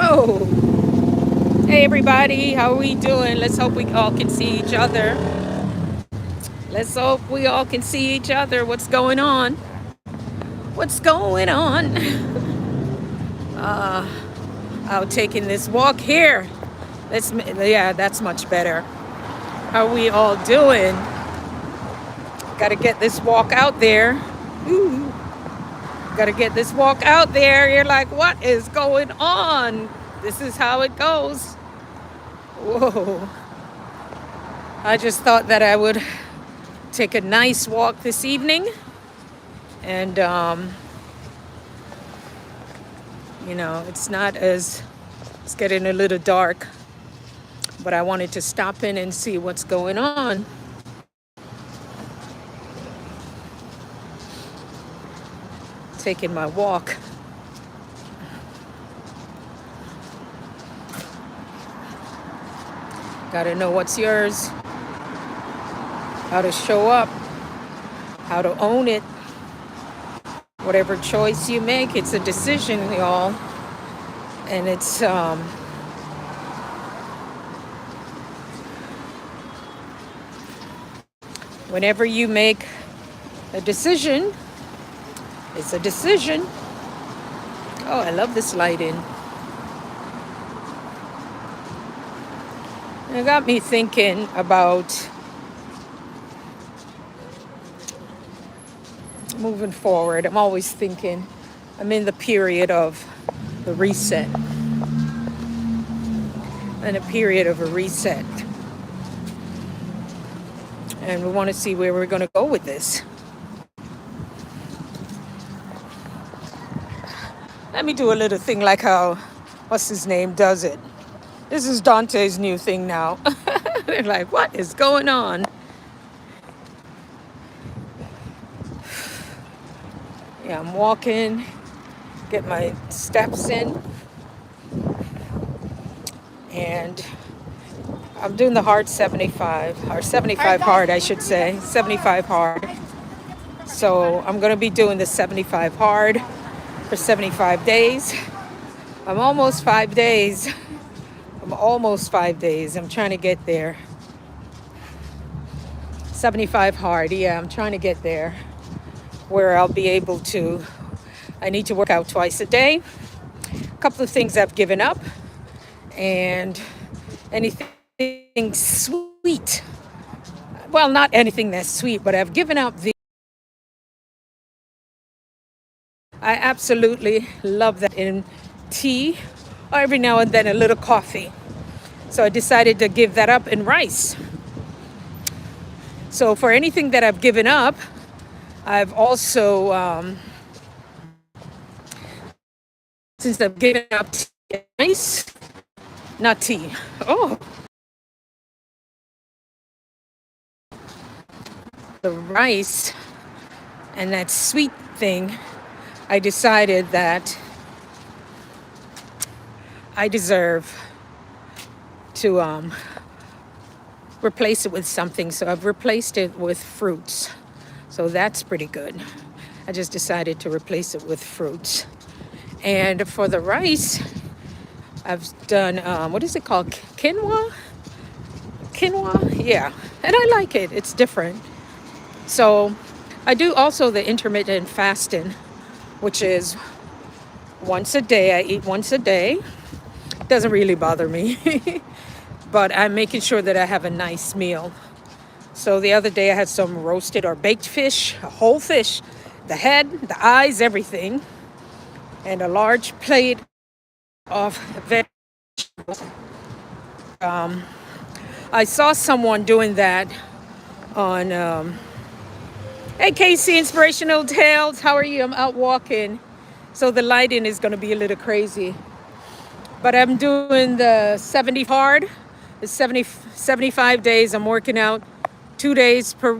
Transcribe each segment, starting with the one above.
Whoa. Hey everybody, how are we doing? Let's hope we all can see each other. Let's hope we all can see each other. What's going on? What's going on? Out taking this walk here. Yeah, that's much better. How are we all doing? Got to get this walk out there. Ooh. Got to get this walk out there. You're like, what is going on? This is how it goes. Whoa. I just thought that I would take a nice walk this evening. And, it's getting a little dark. But I wanted to stop in and see what's going on. Taking my walk. Gotta know what's yours, how to show up, how to own it. Whatever choice you make, it's a decision, y'all. And it's whenever you make a decision, it's a decision. Oh, I love this lighting. It got me thinking about moving forward. I'm always thinking, I'm in the period of the reset. And a period of a reset. And we want to see where we're going to go with this. Let me do a little thing like how, what's his name, does it. This is Dante's new thing now. They're like, what is going on? Yeah, I'm walking, get my steps in. And I'm doing the hard 75, or 75 hard, I should say. 75 hard. So I'm going to be doing the 75 hard for 75 days. I'm almost 5 days. I'm trying to get there. 75 hard. Yeah, I'm trying to get there where I'll be able to. I need to work out twice a day. A couple of things I've given up. And anything sweet. Well, not anything that's sweet, but I've given up the. I absolutely love that in tea, or every now and then a little coffee. So I decided to give that up in rice. So for anything that I've given up, I've also, since I've given up tea, rice, not tea. Oh, the rice and that sweet thing, I decided that I deserve to replace it with something. So I've replaced it with fruits. So that's pretty good. I just decided to replace it with fruits. And for the rice, I've done, what is it called? Quinoa? Quinoa? Yeah. And I like it. It's different. So I do also the intermittent fasting, which is once a day. I eat once a day. It doesn't really bother me. But I'm making sure that I have a nice meal. So the other day I had some roasted or baked fish, a whole fish, the head, the eyes, everything, and a large plate of vegetables. I saw someone doing that on, hey Casey, Inspirational Tales, how are you? I'm out walking. So the lighting is going to be a little crazy. But I'm doing the 70 hard. It's 75 days. I'm working out twice per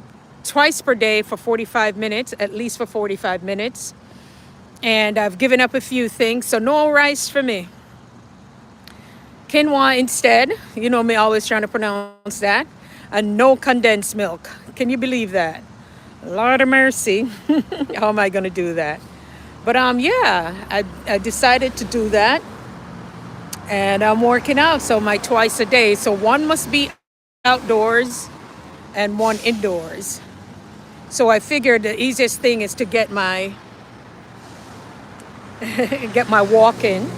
day for 45 minutes, at least for 45 minutes. And I've given up a few things, so no rice for me. Quinoa instead. You know me always trying to pronounce that. And no condensed milk. Can you believe that? Lord of mercy. How am I going to do that? But yeah, I decided to do that. And I'm working out, so my twice a day. So one must be outdoors and one indoors. So I figured the easiest thing is to get my walk in.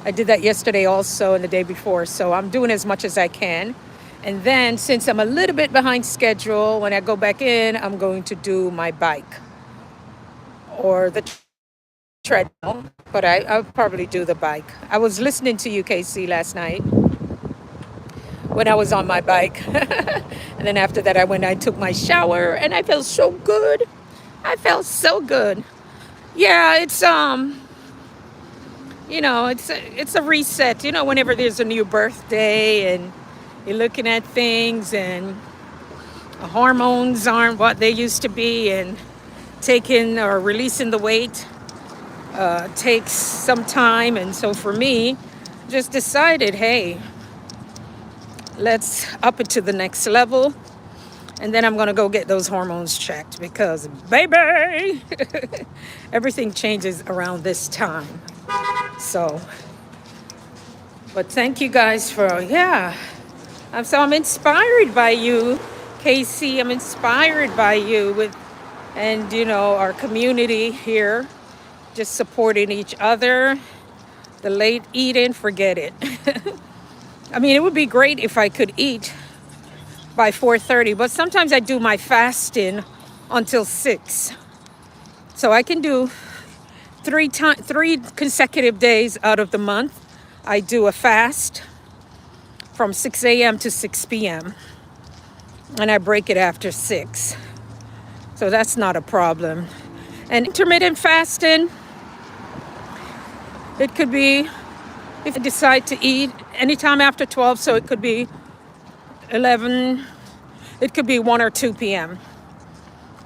I did that yesterday also and the day before. So I'm doing as much as I can. And then since I'm a little bit behind schedule, when I go back in, I'm going to do my bike or the treadmill. But I'll probably do the bike. I was listening to UKC last night when I was on my bike. And then after that, I took my shower and I felt so good. I felt so good. Yeah, it's it's a reset. Whenever there's a new birthday and you're looking at things and hormones aren't what they used to be, and taking or releasing the weight takes some time. And so for me, just decided, hey, let's up it to the next level. And then I'm going to go get those hormones checked because, baby, everything changes around this time. So, but thank you guys for, yeah. I'm inspired by you, Casey. I'm inspired by you and our community here, just supporting each other. The late eating, forget it. I mean, it would be great if I could eat by 4:30, but sometimes I do my fasting until 6. So I can do 3 consecutive days out of the month. I do a fast from 6 a.m. to 6 p.m. and I break it after 6. So that's not a problem. And intermittent fasting, it could be if I decide to eat anytime after 12, so it could be 11, it could be 1 or 2 p.m.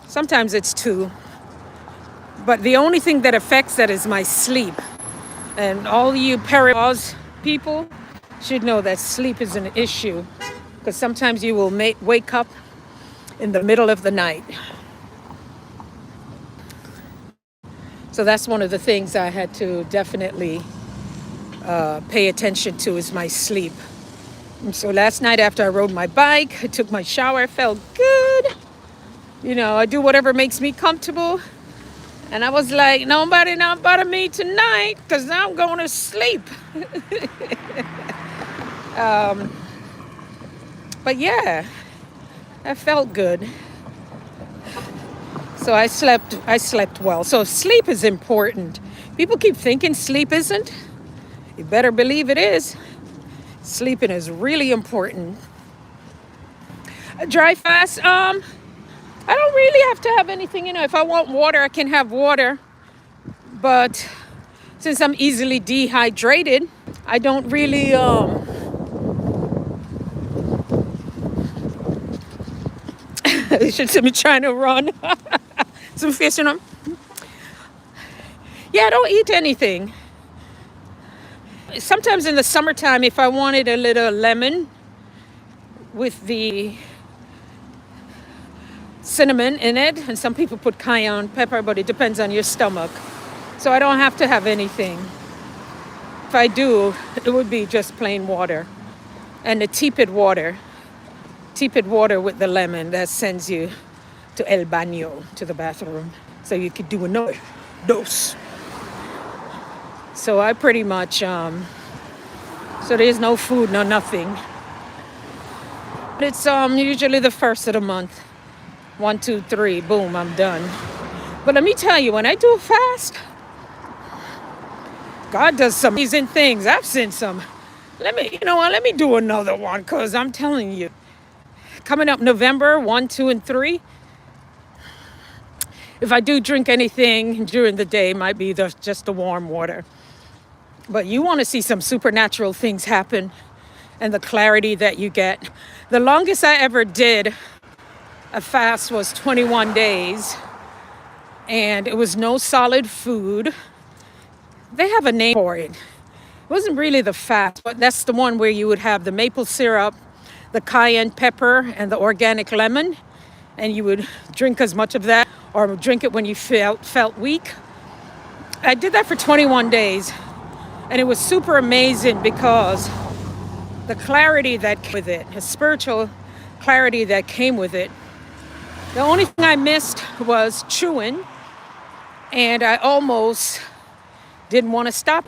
Sometimes it's 2. But the only thing that affects that is my sleep. And all you perimenopause people should know that sleep is an issue, because sometimes you will wake up in the middle of the night. So that's one of the things I had to definitely pay attention to, is my sleep. And so last night after I rode my bike, I took my shower, I felt good. I do whatever makes me comfortable. And I was like, nobody not bother me tonight, because I'm going to sleep. But yeah, I felt good. So I slept well. So sleep is important. People keep thinking sleep isn't. You better believe it is. Sleeping is really important. A dry fast, I don't really have to have anything. If I want water, I can have water. But since I'm easily dehydrated, I don't really you should see me trying to run. Some fish in them. Yeah, I don't eat anything. Sometimes in the summertime, if I wanted a little lemon with the cinnamon in it, and some people put cayenne pepper, but it depends on your stomach. So I don't have to have anything. If I do, it would be just plain water. And the tepid water with the lemon, that sends you to El Baño, to the bathroom. So you could do another dose. So I pretty much, so there's no food, no nothing. It's usually the first of the month. 1, 2, 3, boom, I'm done. But let me tell you, when I do a fast, God does some amazing things. I've seen some. Let me do another one, because I'm telling you, coming up November 1, 2, and 3, if I do drink anything during the day, it might be just the warm water. But you want to see some supernatural things happen, and the clarity that you get. The longest I ever did a fast was 21 days, and it was no solid food. They have a name for it. It wasn't really the fast, but that's the one where you would have the maple syrup, the cayenne pepper, and the organic lemon, and you would drink as much of that, or drink it when you felt weak. I did that for 21 days. And it was super amazing because the clarity that came with it, the spiritual clarity that came with it. The only thing I missed was chewing, and I almost didn't want to stop.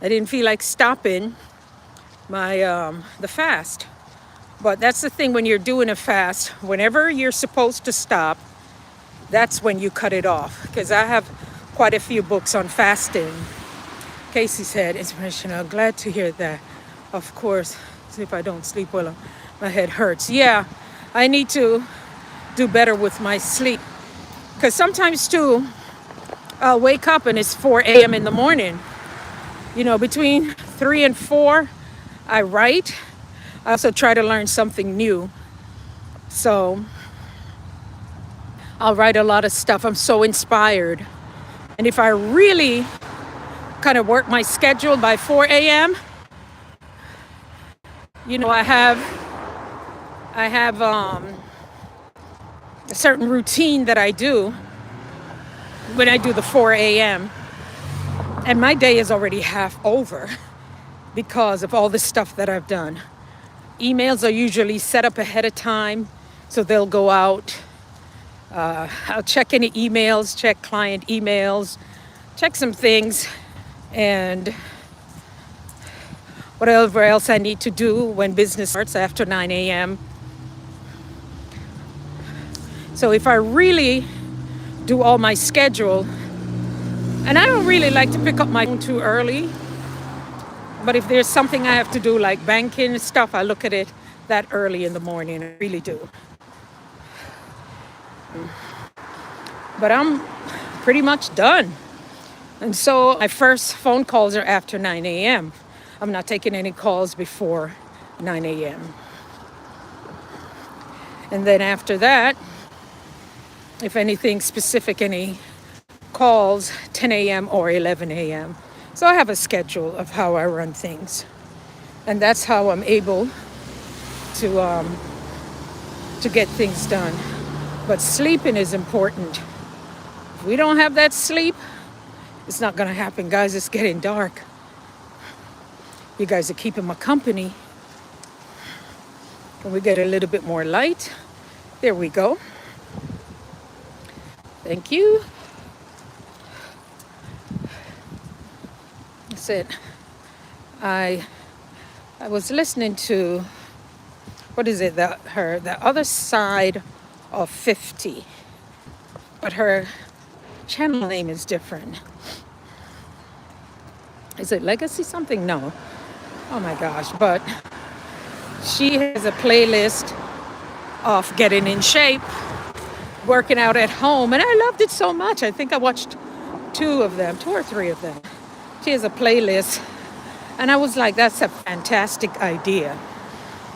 I didn't feel like stopping my the fast. But that's the thing when you're doing a fast, whenever you're supposed to stop, that's when you cut it off. Because I have quite a few books on fasting. Casey said, inspirational. Glad to hear that. Of course, if I don't sleep well, my head hurts. Yeah, I need to do better with my sleep. Because sometimes too, I'll wake up and it's 4 a.m. in the morning. You know, between 3 and 4, I write. I also try to learn something new. So I'll write a lot of stuff. I'm so inspired. And if I really kind of work my schedule by 4 a.m., you know, I have a certain routine that I do when I do the 4 a.m. And my day is already half over because of all the stuff that I've done. Emails are usually set up ahead of time, so they'll go out. I'll check any emails, check client emails, check some things, and whatever else I need to do when business starts after 9 a.m. So if I really do all my schedule, and I don't really like to pick up my phone too early, but if there's something I have to do like banking stuff, I look at it that early in the morning. I really do. But I'm pretty much done. And so my first phone calls are after 9 a.m. I'm not taking any calls before 9 a.m. And then after that, if anything specific, any calls, 10 a.m. or 11 a.m. So I have a schedule of how I run things. And that's how I'm able to get things done. But sleeping is important. If we don't have that sleep, it's not going to happen. Guys, it's getting dark. You guys are keeping my company. Can we get a little bit more light? There we go. Thank you. That's it. I was listening to, what is it, the other side of 50. But her channel name is different. Is it Legacy something? No. Oh my gosh. But she has a playlist of getting in shape, working out at home. And I loved it so much. I think I watched 2 or 3 of them. She has a playlist. And I was like, that's a fantastic idea.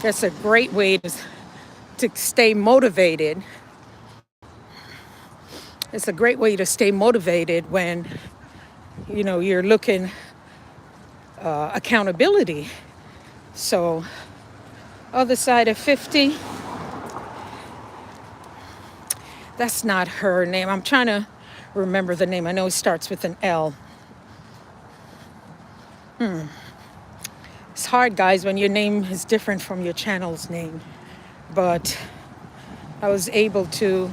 That's a great way to stay motivated. It's a great way to stay motivated when, you know, you're looking accountability. So, other side of 50, that's not her name. I'm trying to remember the name. I know it starts with an L. It's hard, guys, when your name is different from your channel's name. But I was able to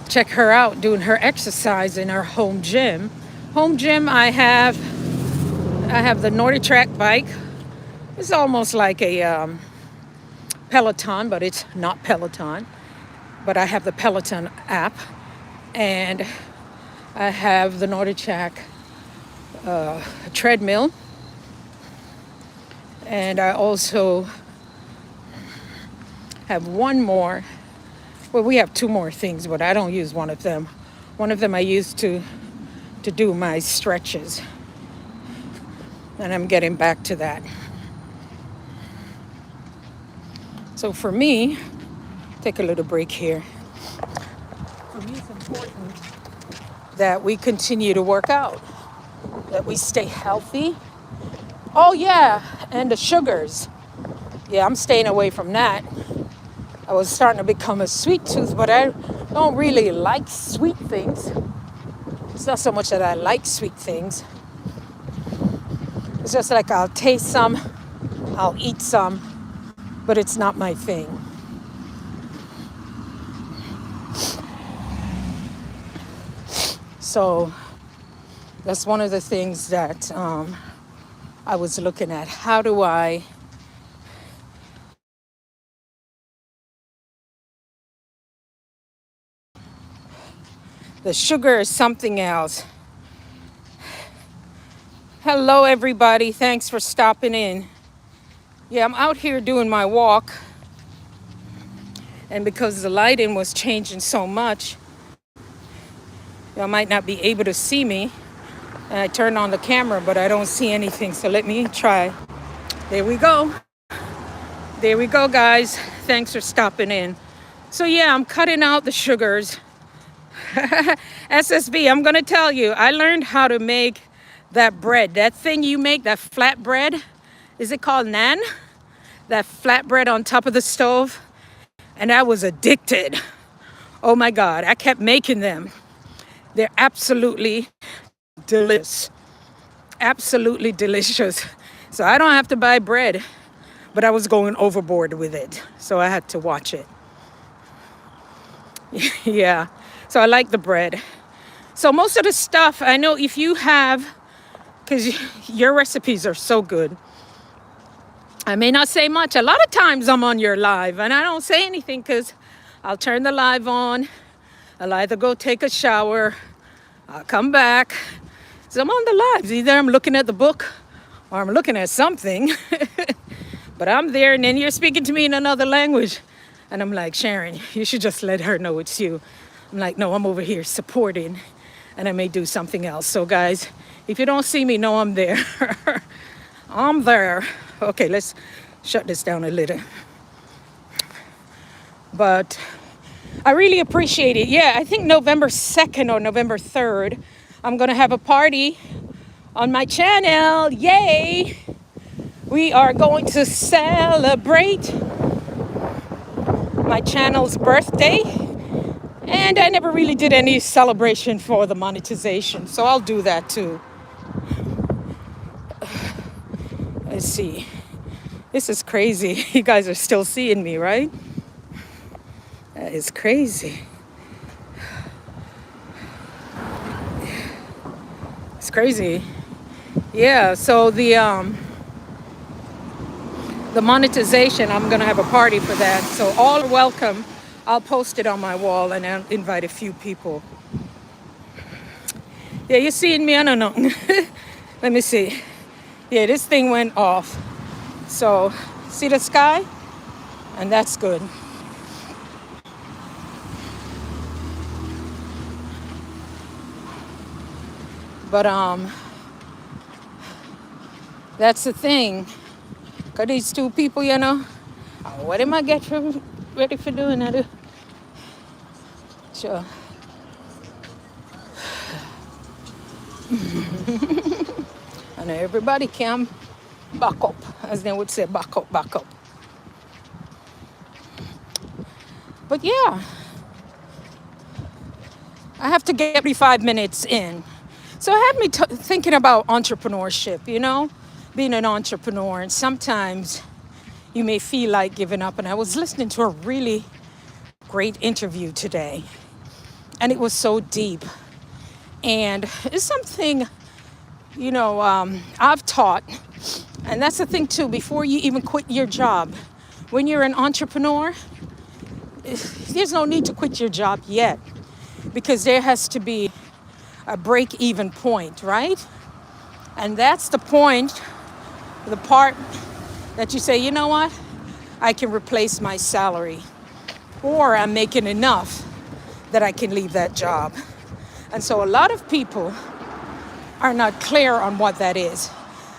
check her out doing her exercise in her home gym. Home gym, I have the NordiTrack bike. It's almost like a Peloton, but it's not Peloton. But I have the Peloton app, and I have the NordiTrack treadmill, and I also have one more. Well, we have 2 more things, but I don't use one of them. One of them I use to do my stretches. And I'm getting back to that. So for me, take a little break here. For me, it's important that we continue to work out, that we stay healthy. Oh yeah, and the sugars. Yeah, I'm staying away from that. I was starting to become a sweet tooth, but I don't really like sweet things. It's not so much that I like sweet things. It's just like I'll taste some, I'll eat some, but it's not my thing. So that's one of the things that I was looking at. How do I the sugar is something else. Hello everybody, thanks for stopping in. Yeah, I'm out here doing my walk, and because the lighting was changing so much, y'all might not be able to see me. And I turned on the camera, but I don't see anything, so let me try. There we go. There we go, guys. Thanks for stopping in. So yeah, I'm cutting out the sugars. SSB, I'm gonna tell you, I learned how to make that bread. That thing you make, that flat bread, is it called naan? That flat bread on top of the stove. And I was addicted. Oh my God, I kept making them. They're absolutely delicious. Absolutely delicious. So I don't have to buy bread, but I was going overboard with it. So I had to watch it. Yeah, so I like the bread. So most of the stuff, I know if you have, because your recipes are so good, I may not say much. A lot of times I'm on your live and I don't say anything because I'll turn the live on. I'll either go take a shower, I'll come back. So I'm on the lives. Either I'm looking at the book or I'm looking at something. But I'm there, and then you're speaking to me in another language. And I'm like, Sharon, you should just let her know it's you. I'm like, no, I'm over here supporting, and I may do something else. So guys, if you don't see me, know I'm there. I'm there. Okay, let's shut this down a little. But I really appreciate it. Yeah, I think November 2nd or November 3rd, I'm going to have a party on my channel. Yay! We are going to celebrate my channel's birthday. And I never really did any celebration for the monetization, so I'll do that too. Let's see. This is crazy. You guys are still seeing me, right? That is crazy. It's crazy. Yeah, so the monetization, I'm gonna have a party for that. So all are welcome. I'll post it on my wall and I'll invite a few people. Yeah, you seeing me? I don't know. Let me see. Yeah, this thing went off. So see the sky? And that's good. But that's the thing. Cause these two people, you know, what am I getting ready for doing? I do. Sure. And everybody can back up, as they would say, back up, back up. But yeah, I have to get every 5 minutes in. So it had me thinking about entrepreneurship, you know, being an entrepreneur. And sometimes you may feel like giving up. And I was listening to a really great interview today, and it was so deep. And it's something, you know, I've taught. And that's the thing too, before you even quit your job, when you're an entrepreneur, there's no need to quit your job yet, because there has to be a break-even point, right? And that's the point, the part that you say, you know what? I can replace my salary, or I'm making enough that I can leave that job. And so a lot of people are not clear on what that is.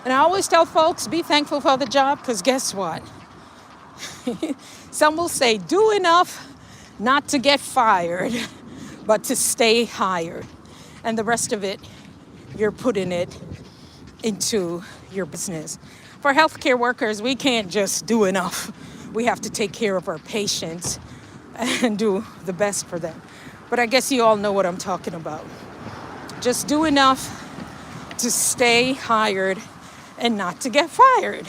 And I always tell folks, be thankful for the job, because guess what? Some will say, do enough not to get fired, but to stay hired. And the rest of it, you're putting it into your business. For healthcare workers, we can't just do enough. We have to take care of our patients and do the best for them. But I guess you all know what I'm talking about. Just do enough to stay hired and not to get fired.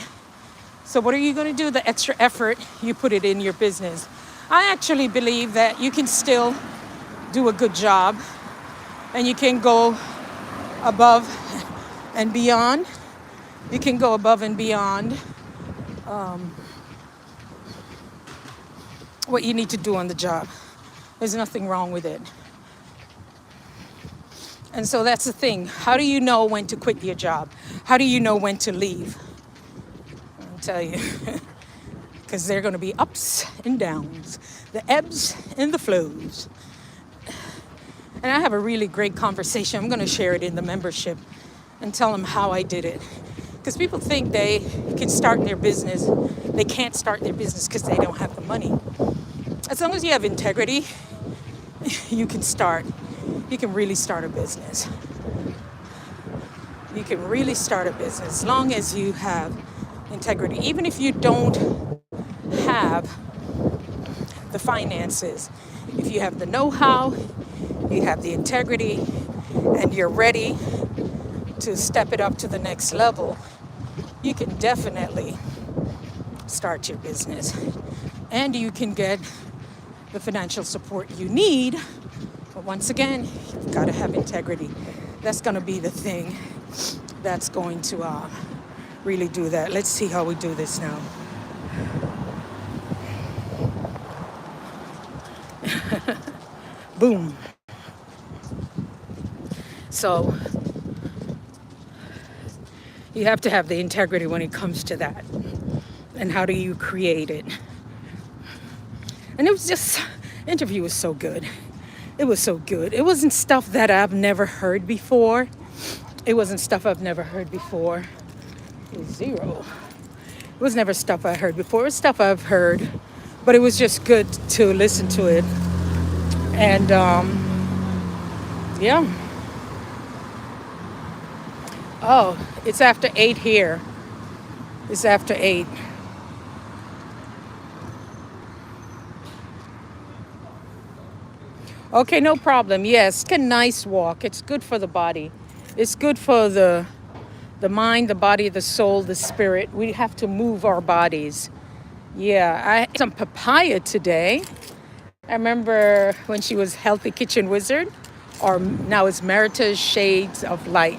So what are you going to do? The extra effort, you put it in your business. I actually believe that you can still do a good job and you can go above and beyond. You can go above and beyond what you need to do on the job. There's nothing wrong with it. And so that's the thing. How do you know when to quit your job? How do you know when to leave? I'll tell you. Because they're going to be ups and downs, the ebbs and the flows. And I have a really great conversation. I'm going to share it in the membership and tell them how I did it. Because people think they can start their business. They can't start their business because they don't have the money. As long as you have integrity, you can start. You can really start a business. You can really start a business as long as you have integrity. Even if you don't have the finances, if you have the know-how, you have the integrity, and you're ready to step it up to the next level, you can definitely start your business. And you can get the financial support you need. But once again, you've got to have integrity. That's going to be the thing that's going to really do that. Let's see how we do this now. Boom. So you have to have the integrity when it comes to that. And how do you create it? And it was just, interview was so good. It was so good. It wasn't stuff that I've never heard before. It wasn't stuff I've never heard before. It was zero. It was never stuff I heard before. It was stuff I've heard. But it was just good to listen to it. And yeah. Oh, it's after 8 here. It's after 8. Okay, no problem. Yes, a nice walk. It's good for the body. It's good for the mind, the body, the soul, the spirit. We have to move our bodies. Yeah, I had some papaya today. I remember when she was Healthy Kitchen Wizard, or now it's Merita's Shades of Light.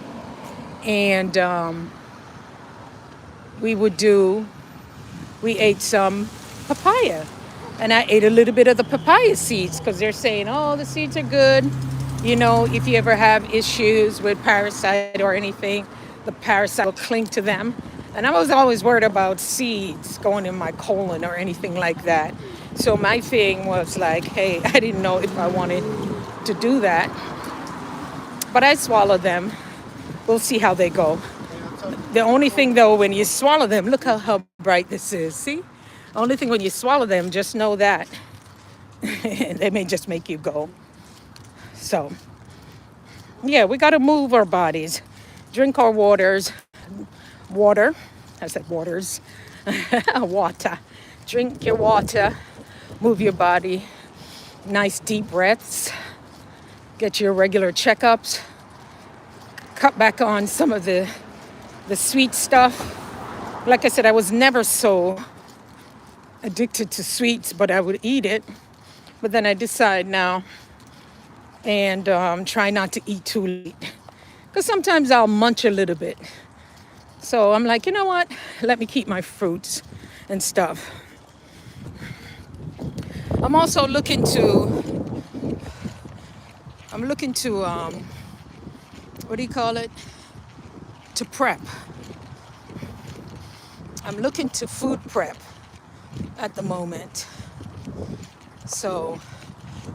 And we ate some papaya. And I ate a little bit of the papaya seeds because they're saying, oh, the seeds are good. You know, if you ever have issues with parasite or anything, the parasite will cling to them. And I was always worried about seeds going in my colon or anything like that. So my thing was like, hey, I didn't know if I wanted to do that. But I swallowed them. We'll see how they go. The only thing, though, when you swallow them, look how bright this is. See? The only thing when you swallow them, just know that they may just make you go. So, yeah, we got to move our bodies. Drink our waters. Water. I said waters. Water. Drink your water. Move your body. Nice deep breaths. Get your regular checkups. Cut back on some of the sweet stuff. Like I said, I was never so addicted to sweets, but I would eat it. But then I decide now and try not to eat too late. Because sometimes I'll munch a little bit. So I'm like, you know what? Let me keep my fruits and stuff. I'm also looking to, what do you call it? To prep. I'm looking to food prep at the moment. So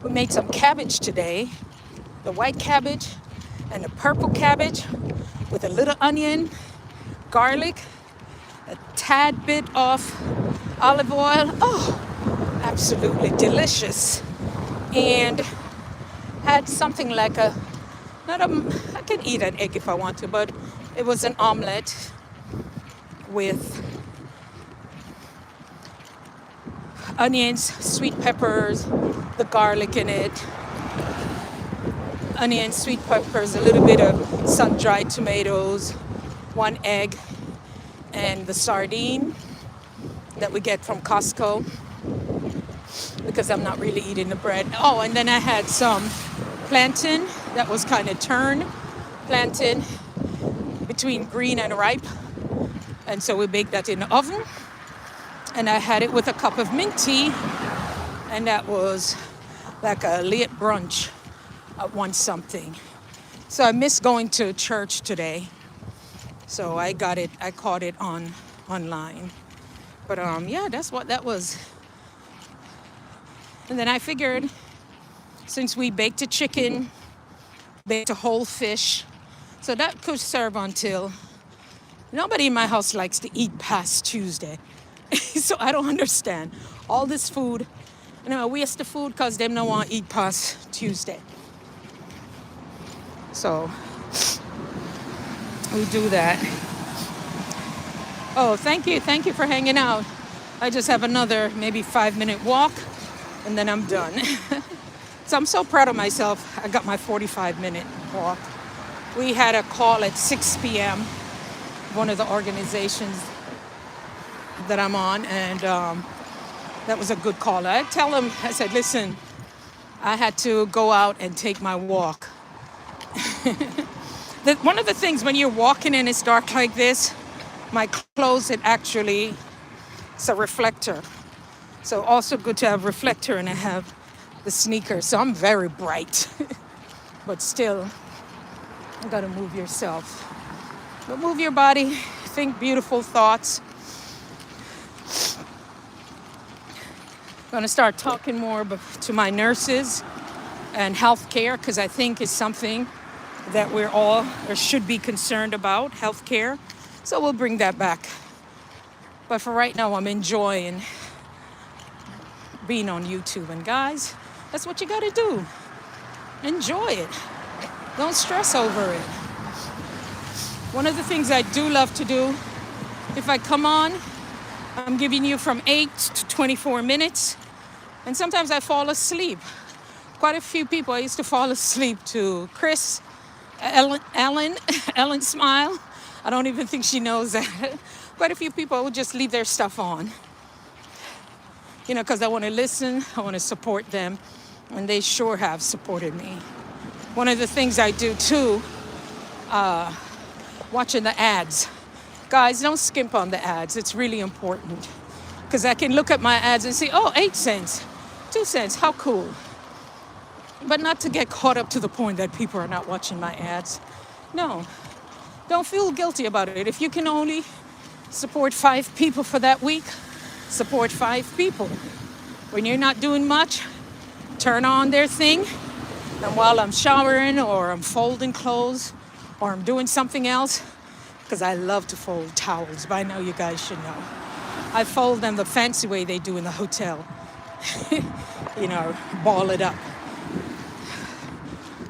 we made some cabbage today, the white cabbage and the purple cabbage with a little onion, garlic, a tad bit of olive oil. Oh, absolutely delicious. And had something like I can eat an egg if I want to, but it was an omelet with onions, sweet peppers, the garlic in it, onions, sweet peppers, a little bit of sun-dried tomatoes, 1 egg, and the sardine that we get from Costco because I'm not really eating the bread. Oh, and then I had some plantain that was kind of turned plantain between green and ripe. And so we baked that in the oven. And I had it with a cup of mint tea. And that was like a late brunch at 1 something. So I missed going to church today. So I caught it online. But yeah, that's what that was. And then I figured, since we baked a chicken, baked a whole fish, so that could serve until nobody in my house likes to eat past Tuesday. So I don't understand all this food. I waste the food because them don't want to eat past Tuesday. So we do that. Oh, thank you for hanging out. I just have another maybe 5-minute walk and then I'm done. So I'm so proud of myself. I got my 45-minute walk. We had a call at 6 p.m. one of the organizations that I'm on, and that was a good call. I tell them, I said, listen, I had to go out and take my walk. One of the things when you're walking and it's dark like this, my clothes, it's a reflector. So also good to have reflector, and I have the sneakers. So I'm very bright, but still, you gotta move yourself. But move your body, think beautiful thoughts. I'm gonna start talking more to my nurses and healthcare, because I think it's something that we're all or should be concerned about, healthcare. So we'll bring that back. But for right now, I'm enjoying being on YouTube. And guys, that's what you gotta do. Enjoy it. Don't stress over it. One of the things I do love to do, if I come on, I'm giving you from 8 to 24 minutes. And sometimes I fall asleep. Quite a few people, I used to fall asleep to Chris, Ellen Smile. I don't even think she knows that. Quite a few people would just leave their stuff on. Because I want to listen, I want to support them. And they sure have supported me. One of the things I do too, watching the ads. Guys, don't skimp on the ads. It's really important. Because I can look at my ads and say, oh, 8 cents, 2 cents, how cool. But not to get caught up to the point that people are not watching my ads. No, don't feel guilty about it. If you can only support 5 people for that week, support 5 people. When you're not doing much, turn on their thing. And while I'm showering or I'm folding clothes or I'm doing something else, because I love to fold towels. By now you guys should know. I fold them the fancy way they do in the hotel. Ball it up.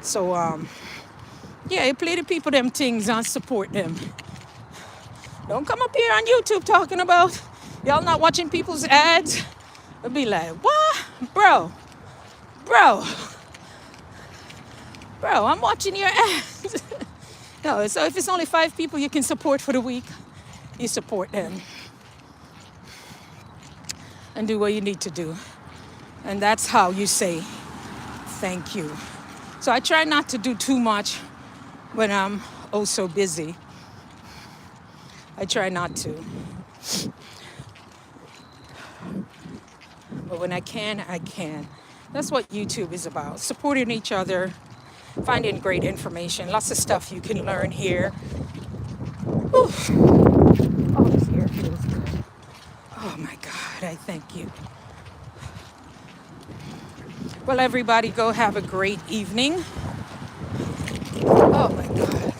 So, yeah, play the people them things and support them. Don't come up here on YouTube talking about y'all not watching people's ads. I'll be like, what? Bro, I'm watching your ads. No, so if it's only 5 people you can support for the week, you support them. And do what you need to do. And that's how you say thank you. So I try not to do too much when I'm oh so busy. I try not to. But when I can, I can. That's what YouTube is about. Supporting each other, finding great information. Lots of stuff you can learn here. Oof. Oh, this air feels good. Oh my God, I thank you. Well, everybody, go have a great evening. Oh my God.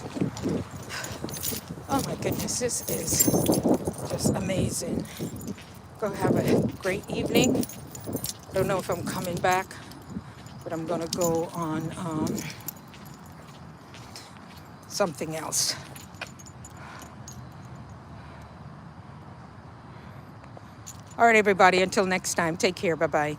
Oh my goodness, this is just amazing. Go have a great evening. I don't know if I'm coming back, but I'm gonna go on something else. All right, everybody, until next time, take care. Bye-bye.